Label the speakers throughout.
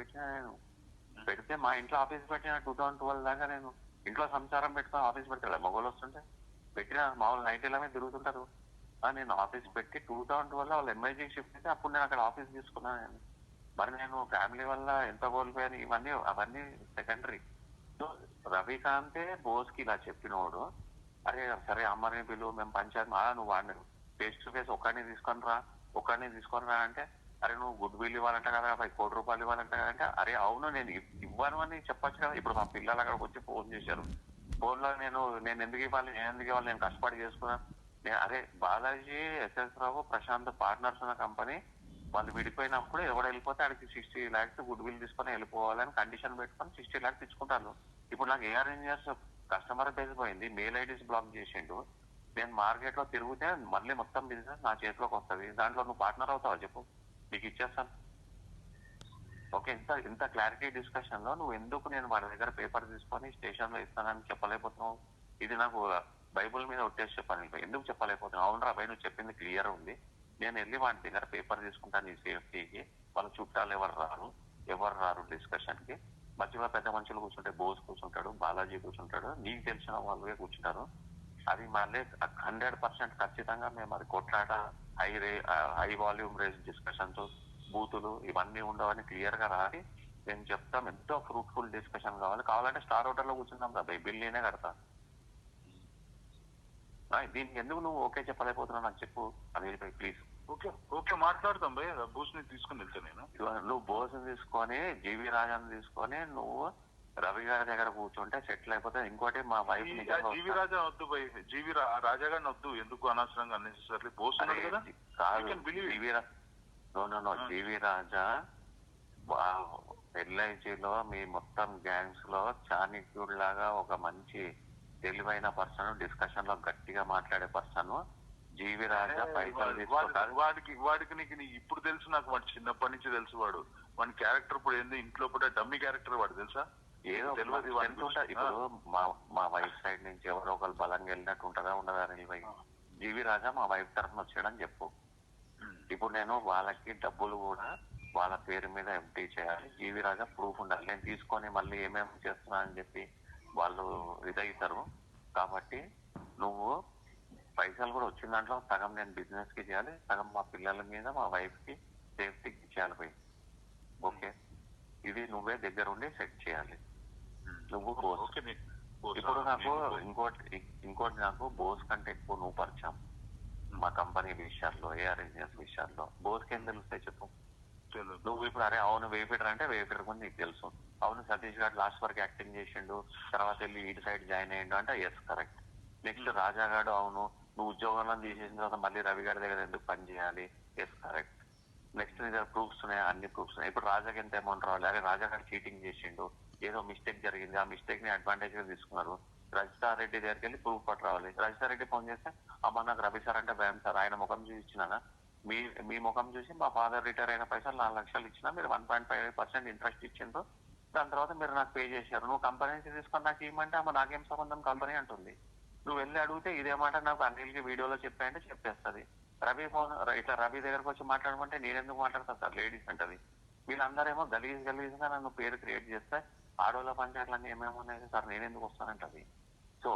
Speaker 1: పెట్టినా నేను. పెడితే మా ఇంట్లో ఆఫీస్ పెట్టిన 2012 దాకా నేను ఇంట్లో సంసారం పెట్టుకొని ఆఫీస్ పెట్టాలి. మగవాళ్ళు వస్తుంటే పెట్టిన మామూలు నైటీల మీద తిరుగుతుంటారు. నేను ఆఫీస్ పెట్టి 2012 వాళ్ళు ఎంఐజీ షిఫ్ట్ అయితే అప్పుడు నేను అక్కడ ఆఫీస్ తీసుకున్నాను నేను. మరి నేను ఫ్యామిలీ వల్ల ఎంత కోల్పోయాను అవన్నీ సెకండరీ. సో రవికాంతే బోస్కి ఇలా చెప్పినోడు, అరే సరే అమ్మని పిలువు, మేము పంచాయతీ నువ్వు వాడిని ఫేస్ టు ఫేస్ ఒక్కడిని తీసుకొని రా అంటే, అరే నువ్వు గుడ్ విల్ ఇవ్వాలంట కదా, 5 కోట్ల రూపాయలు ఇవ్వాలంట కదా అంటే, అరే అవును నేను ఇవ్వను అని చెప్పొచ్చు కదా. ఇప్పుడు మా పిల్లలు అక్కడికి వచ్చి ఫోన్ చేశారు. ఫోన్లో నేను ఎందుకు ఇవ్వాలి, నేను కష్టపడి చేసుకున్నాను. అరే బాలాజీ, ఎస్ఎస్ రావు, ప్రశాంత్ పార్ట్నర్స్ ఉన్న కంపెనీ, వాళ్ళు విడిపోయినప్పుడు ఎవడు వెళ్ళిపోతే ఆడికి 60 lakhs గుడ్ విల్ తీసుకొని వెళ్ళిపోవాలని కండిషన్ పెట్టుకొని 60 lakhs ఇచ్చుకుంటాను. ఇప్పుడు నాకు ఏఆర్ ఇంజనీర్స్ కస్టమర్ బేస్ పోయింది, మెయిల్ ఐడీస్ బ్లాక్ చేసిండు. నేను మార్కెట్ లో తిరిగితే మళ్ళీ మొత్తం బిజినెస్ నా చేతిలోకి వస్తుంది. దాంట్లో నువ్వు పార్ట్నర్ అవుతావా చెప్పు, నీకు ఇచ్చేస్తాను. ఓకే, ఇంత క్లారిటీ డిస్కషన్ లో నువ్వు ఎందుకు నేను వాడి దగ్గర పేపర్ తీసుకొని స్టేషన్ లో ఇస్తానని చెప్పలేకపోతున్నావు? ఇది నాకు బైబుల్ మీద ఒట్టేసి చెప్పాను. ఎందుకు చెప్పలేకపోతున్నావు? అవునరా భయ్, నువ్వు చెప్పింది క్లియర్ ఉంది, నేను వెళ్ళి వాడి దగ్గర పేపర్ తీసుకుంటాను ఈ సేఫ్టీకి. వాళ్ళ చుట్టాలు ఎవరు రారు డిస్కషన్ కి. మధ్యలో పెద్ద మనుషులు కూర్చుంటే బోస్ కూర్చుంటాడు, బాలాజీ కూర్చుంటాడు, నీకు తెలిసిన వాళ్ళే కూర్చుంటారు. అది మళ్ళీ 100% ఖచ్చితంగా మేము అది కొట్లాట, హై వాల్యూమ్ రేస్ డిస్కషన్స్, బూతులు ఇవన్నీ ఉండవని క్లియర్ గా రాసి నేను చెప్తాం. ఎంతో ఫ్రూట్ఫుల్ డిస్కషన్ కావాలంటే స్టార్ హోటల్ లో కూర్చుందాం కదా, బిల్ నేనే కడతా. దీనికి ఎందుకు నువ్వు ఓకే చెప్పలేకపోతున్నావు నాకు చెప్పు అనిల్ భాయ్ ప్లీజ్.
Speaker 2: ఓకే మాట్లాడతాం భయ్, బోస్ ని తీసుకుని వెళ్తా నేను.
Speaker 1: నువ్వు బోస్ తీసుకొని జీవి రాజాని తీసుకొని నువ్వు రవి గారి దగ్గర కూర్చుంటే సెటిల్ అయిపోతే. ఇంకోటి మా వైఫ్
Speaker 2: జీవి రాజా వద్దు భయ్, జీవి రాజా గారిని వద్దు, ఎందుకు అనవసరంగా అన్నెసెసరీ. బోస్
Speaker 1: జీవి రాజా ఎల్ఐజీలో మీ మొత్తం గ్యాంగ్స్ లో చాణక్యుడు లాగా ఒక మంచి తెలివైన పర్సన్, డిస్కషన్ లో గట్టిగా మాట్లాడే పర్సన్ జీవి రాజా. పైసలు తీసుకుంటారు
Speaker 2: వాడికి నీకు ఇప్పుడు తెలుసు, నాకు వాడు చిన్నప్పటి నుంచి తెలుసు. వాడి క్యారెక్టర్ ఇప్పుడు ఏంది, ఇంట్లో కూడా డమ్మీ క్యారెక్టర్ వాడు తెలుసా?
Speaker 1: ఏదో తెలియదు. ఇప్పుడు మా వైఫ్ సైడ్ నుంచి ఎవరో ఒకరు బలంగా వెళ్ళినట్టు ఉంటుందా ఉండదా అనిల్ భాయ్? జీవి రాజా మా వైఫ్ తరఫున వచ్చాడని చెప్పు. ఇప్పుడు నేను వాళ్ళకి డబ్బులు కూడా వాళ్ళ పేరు మీద ఎంటీ చేయాలి. జీవి రాజా ప్రూఫ్ ఉండాలి. నేను తీసుకొని మళ్ళీ ఏమేమి చేస్తున్నా అని చెప్పి వాళ్ళు ఇదవుతారు. కాబట్టి నువ్వు పైసలు కూడా వచ్చిన దాంట్లో సగం నేను బిజినెస్ కి చేయాలి, సగం మా పిల్లల మీద మా వైఫ్ కి సేఫ్టీకి ఇచ్చేయాలి పోయి. ఓకే, ఇది నువ్వే దగ్గర ఉండి సెట్ చేయాలి. నువ్వు బోస్. ఇప్పుడు నాకు ఇంకోటి నాకు బోస్ కంటే ఎక్కువ నువ్వు పరిచయం మా కంపెనీ విషయాల్లో, ఏఆర్ ఇంజనీర్స్ విషయాల్లో. బోస్కి ఏం తెలుస్తాయి చెప్పు? నువ్వు ఇప్పుడు అరే అవును వేపిటర్ అంటే వేపిటర్ గురించి నీకు తెలుసు. అవును సతీష్ గారు లాస్ట్ వరకు యాక్టింగ్ చేసిండు, తర్వాత వెళ్ళి ఇటు సైడ్ జాయిన్ అయ్యిండు అంటే ఎస్ కరెక్ట్. నెక్స్ట్ రాజా గారు అవును నువ్వు ఉద్యోగంలో తీసేసిన తర్వాత మళ్ళీ రవి గారి దగ్గర ఎందుకు పని చేయాలి, ఎస్ కరెక్ట్. నెక్స్ట్ నీ దగ్గర ప్రూఫ్స్ ఉన్నాయి, అన్ని ప్రూఫ్స్ ఉన్నాయి. ఇప్పుడు రాజాకి ఎంత అమౌంట్ రావాలి, అరే రాజా గారు చీటింగ్ చేసిండు, ఏదో మిస్టేక్ జరిగింది, ఆ మిస్టేక్ ని అడ్వాంటేజ్ గా తీసుకున్నారు. రజితార్ రెడ్డి దగ్గరికి వెళ్ళి ప్రూఫ్ పట్టు రావాలి. రజితార్ రెడ్డి ఫోన్ చేస్తే అమ్మ నాకు రవి సార్ అంటే భయం సార్, ఆయన ముఖం చూసి ఇచ్చినా, మీ ముఖం చూసి మా ఫాదర్ రిటైర్ అయిన పైసలు 4 లక్షలు ఇచ్చినా, మీరు 1.5% ఇంట్రెస్ట్ ఇచ్చిండ్రు, దాని తర్వాత మీరు నాకు పే చేశారు, నువ్వు కంపెనీ నుంచి తీసుకొని నాకు ఇవ్వమంటే అమ్మ నాకేం సంబంధం కంపెనీ అంటుంది. నువ్వు వెళ్ళి అడిగితే ఇదేమాట నాకు అనిల్కి వీడియోలో చెప్పాయంటే చెప్పేస్తుంది. రవి ఫోన్ ఇట్లా రవి దగ్గరకు వచ్చి మాట్లాడమంటే నేనెందుకు మాట్లాడతాను సార్ లేడీస్ అంటది. వీళ్ళందరేమో గలీజ్గా నన్ను పేరు క్రియేట్ చేస్తే ఆడోళ్ళ పంచాయతీలన్నీ ఏమేమి ఉన్నాయి సార్ నేనెందుకు వస్తానంటది. సో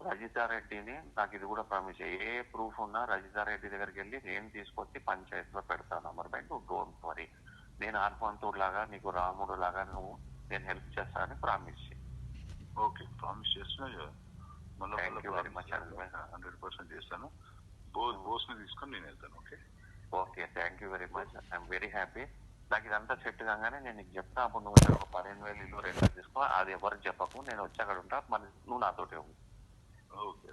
Speaker 1: రజితారెడ్డిని నాకు ఇది కూడా ప్రామిస్, ఏ ప్రూఫ్ ఉన్నా రజితారెడ్డి దగ్గరికి వెళ్ళి నేను తీసుకొచ్చి పంచాయతీలో పెడతాను. అమర్ భాయ్ నువ్వు డోంట్ వరీ, నేను ఆర్పంతుడు లాగా నీకు రాముడు లాగా నేను హెల్ప్ చేస్తానని ప్రామిస్ చేయి.
Speaker 2: ఓకే ప్రామిస్ చేస్తున్నా,
Speaker 1: థ్యాంక్ యూ వెరీ మచ్.
Speaker 2: 100% చేస్తాను. బోస్ ని తీసుకొని నేను వెళ్తాను. Okay
Speaker 1: okay thank you very much, I'm very happy. నాకు ఇదంతా సెట్ కాగానే నేను నీకు చెప్తా. అప్పుడు నువ్వు ఒక 15,000 ఇల్లు 2 తీసుకో, అది ఎవరికి చెప్పకు, నేను వచ్చి అక్కడ ఉంటా, మరి నువ్వు నాతోటి.
Speaker 2: ఓకే.